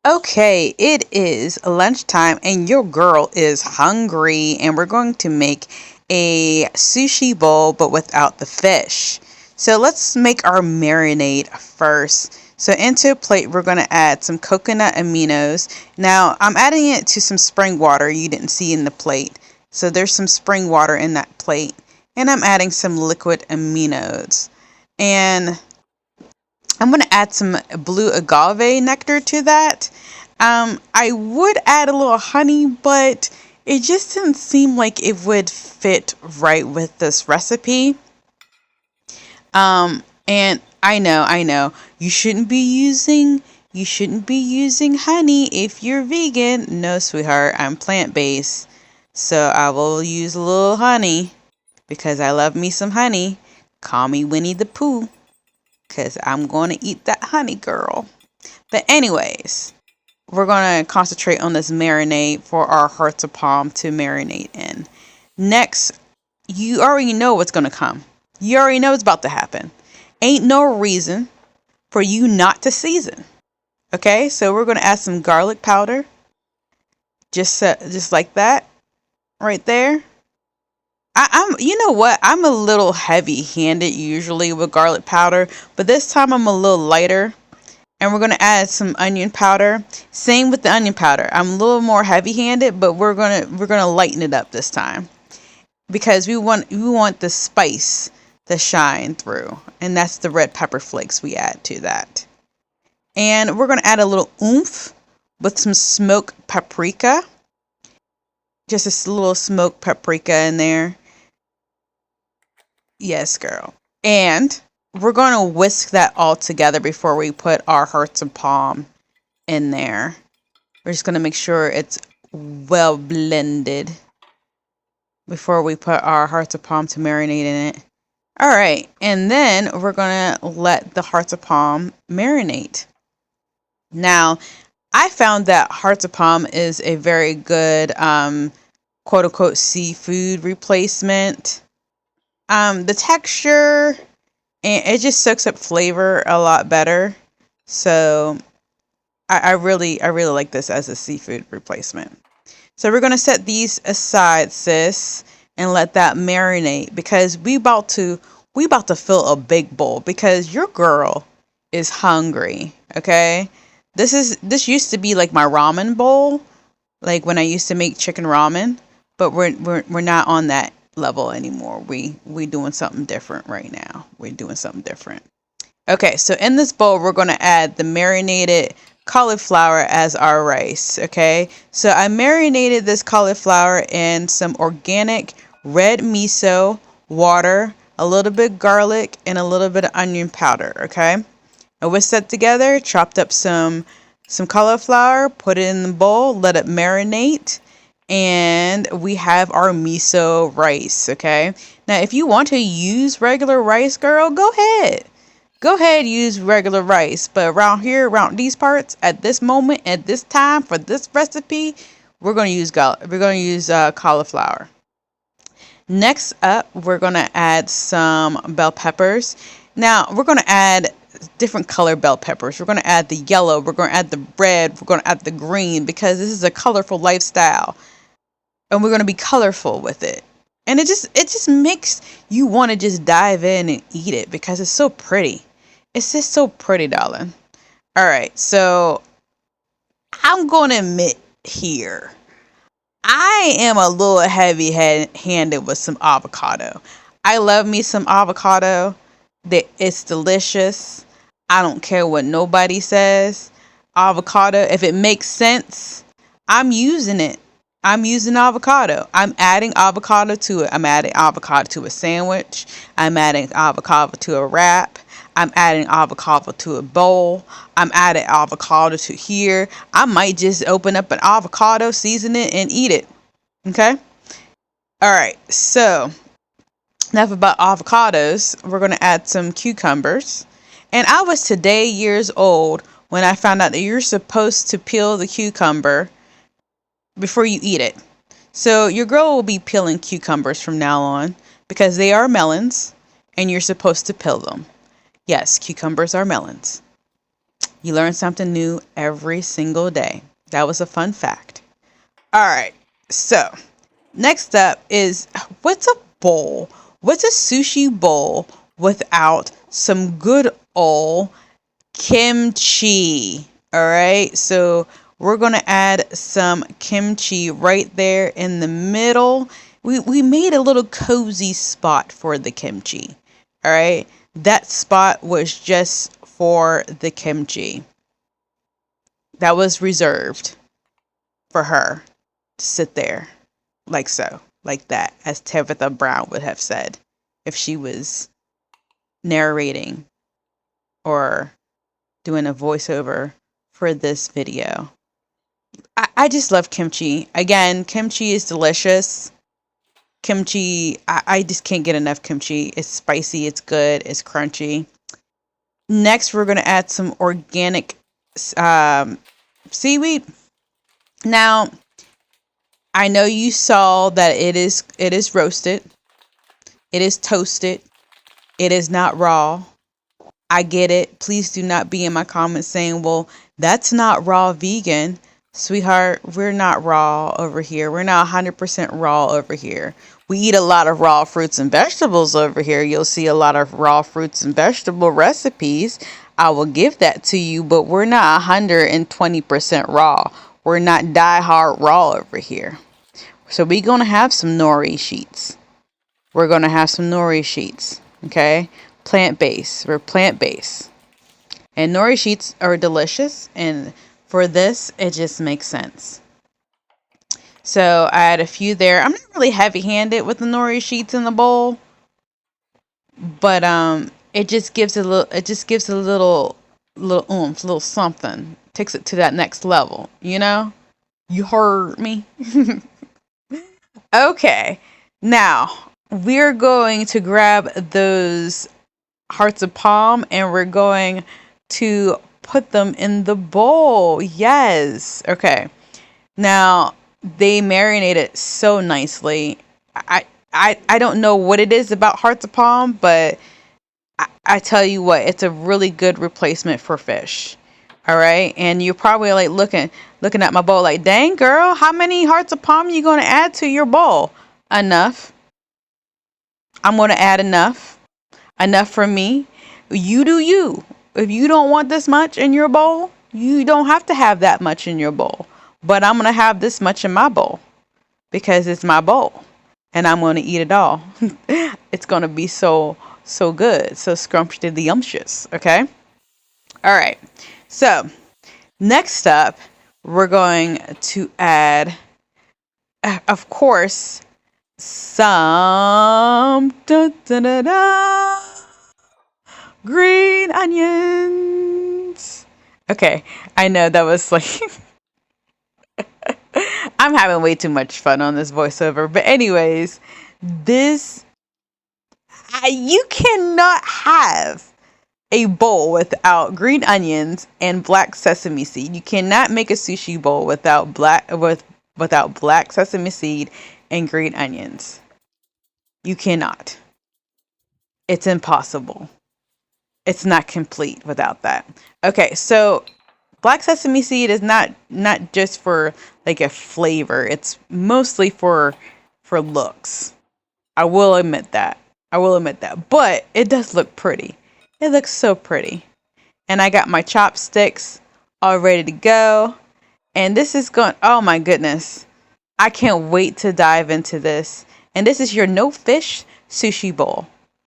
Okay, it is lunchtime and your girl is hungry, and we're going to make a sushi bowl but without the fish. So let's make our marinade first. So into a plate, we're going to add some coconut aminos. Now, I'm adding it to some spring water you didn't see in the plate. So there's some spring water in that plate. And I'm adding some liquid aminos. And I'm going to add some blue agave nectar to that. I would add a little honey, but it just didn't seem like it would fit right with this recipe. And I know, you shouldn't be using honey if you're vegan. No, sweetheart, I'm plant-based, so I will use a little honey because I love me some honey. Call me Winnie the Pooh, because I'm going to eat that honey, girl. But anyways, we're going to concentrate on this marinade for our hearts of palm to marinate in. Next, you already know what's going to come. You already know what's about to happen. Ain't no reason for you not to season. Okay, so we're going to add some garlic powder. Just like that. Right there. You know what? I'm a little heavy-handed usually with garlic powder, but this time I'm a little lighter. And we're going to add some onion powder. Same with the onion powder. I'm a little more heavy-handed, but we're going to lighten it up this time because we want the spice to shine through, and that's the red pepper flakes we add to that. And we're going to add a little oomph with some smoked paprika. Just a little smoked paprika in there. Yes, girl. And we're going to whisk that all together before we put our hearts of palm in there. We're just going to make sure it's well blended before we put our hearts of palm to marinate in it. All right. And then we're going to let the hearts of palm marinate. Now, I found that hearts of palm is a very good quote unquote seafood replacement. The texture, and it just soaks up flavor a lot better. So I really like this as a seafood replacement. So we're going to set these aside, sis, and let that marinate because we about to fill a big bowl because your girl is hungry, okay? This used to be like my ramen bowl, like when I used to make chicken ramen, but we're not on that level anymore. We doing something different right now. We're doing something different. Okay, so in this bowl, we're going to add the marinated cauliflower as our rice, okay? So I marinated this cauliflower in some organic red miso, water, a little bit garlic, and a little bit of onion powder, okay? And whisk that together, chopped up some cauliflower, put it in the bowl, let it marinate, and we have our miso rice, okay? Now, if you want to use regular rice, girl, go ahead. Go ahead, use regular rice. But around here, around these parts, at this moment, at this time, for this recipe, we're going to use cauliflower. Next up, we're going to add some bell peppers. Now, we're going to add different color bell peppers. We're going to add the yellow. We're going to add the red. We're going to add the green because this is a colorful lifestyle. And we're going to be colorful with it. And it just makes you want to just dive in and eat it because it's so pretty. It's just so pretty, darling. All right, so I'm going to admit here, I am a little heavy-handed with some avocado. I love me some avocado. It's delicious. I don't care what nobody says. Avocado, if it makes sense, I'm using it. I'm using avocado. I'm adding avocado to it. I'm adding avocado to a sandwich. I'm adding avocado to a wrap. I'm adding avocado to a bowl. I'm adding avocado to here. I might just open up an avocado, season it, and eat it. Okay? All right. So, enough about avocados. We're going to add some cucumbers. And I was today years old when I found out that you're supposed to peel the cucumber before you eat it. So your girl will be peeling cucumbers from now on because they are melons and you're supposed to peel them. Yes, cucumbers are melons. You learn something new every single day. That was a fun fact. All right. So next up is, what's a bowl? What's a sushi bowl without some good old kimchi? All right. So we're going to add some kimchi right there in the middle. We made a little cozy spot for the kimchi. All right. That spot was just for the kimchi. That was reserved for her to sit there like so, like that, as Tabitha Brown would have said if she was narrating or doing a voiceover for this video. I just love kimchi. Again, kimchi is delicious. Kimchi, I just can't get enough kimchi. It's spicy, it's good, it's crunchy. Next, we're going to add some organic seaweed. Now, I know you saw that it is roasted. It is toasted. It is not raw. I get it. Please do not be in my comments saying, well, that's not raw vegan. Sweetheart, we're not raw over here. We're not 100% raw over here. We eat a lot of raw fruits and vegetables over here. You'll see a lot of raw fruits and vegetable recipes. I will give that to you, but we're not 120% raw. We're not die-hard raw over here. So we're going to have some nori sheets. We're going to have some nori sheets, okay? Plant-based. We're plant-based. And nori sheets are delicious, and for this, it just makes sense. So I add a few there. I'm not really heavy-handed with the nori sheets in the bowl, but it just gives a little. It just gives a little oomph, a little something. Takes it to that next level. You know, you heard me. Okay, now we're going to grab those hearts of palm and we're going to put them in the bowl. Yes. Okay. Now they marinated so nicely. I don't know what it is about hearts of palm, but I tell you what, it's a really good replacement for fish. All right. And you're probably like looking at my bowl like, dang girl, how many hearts of palm are you going to add to your bowl? Enough. I'm going to add enough for me. You do you. If you don't want this much in your bowl, you don't have to have that much in your bowl. But I'm going to have this much in my bowl because it's my bowl and I'm going to eat it all. It's going to be so good. So scrumptious. Okay. All right. So next up, we're going to add, of course, some green onions. Okay, I know that was like I'm having way too much fun on this voiceover, but anyways, you cannot have a bowl without green onions and black sesame seed. You cannot make a sushi bowl without black sesame seed and green onions. You cannot. It's impossible. It's not complete without that. Okay, so black sesame seed is not just for like a flavor. It's mostly for looks. I will admit that. But it does look pretty. It looks so pretty. And I got my chopsticks all ready to go. And this is going, oh my goodness. I can't wait to dive into this. And this is your no fish sushi bowl.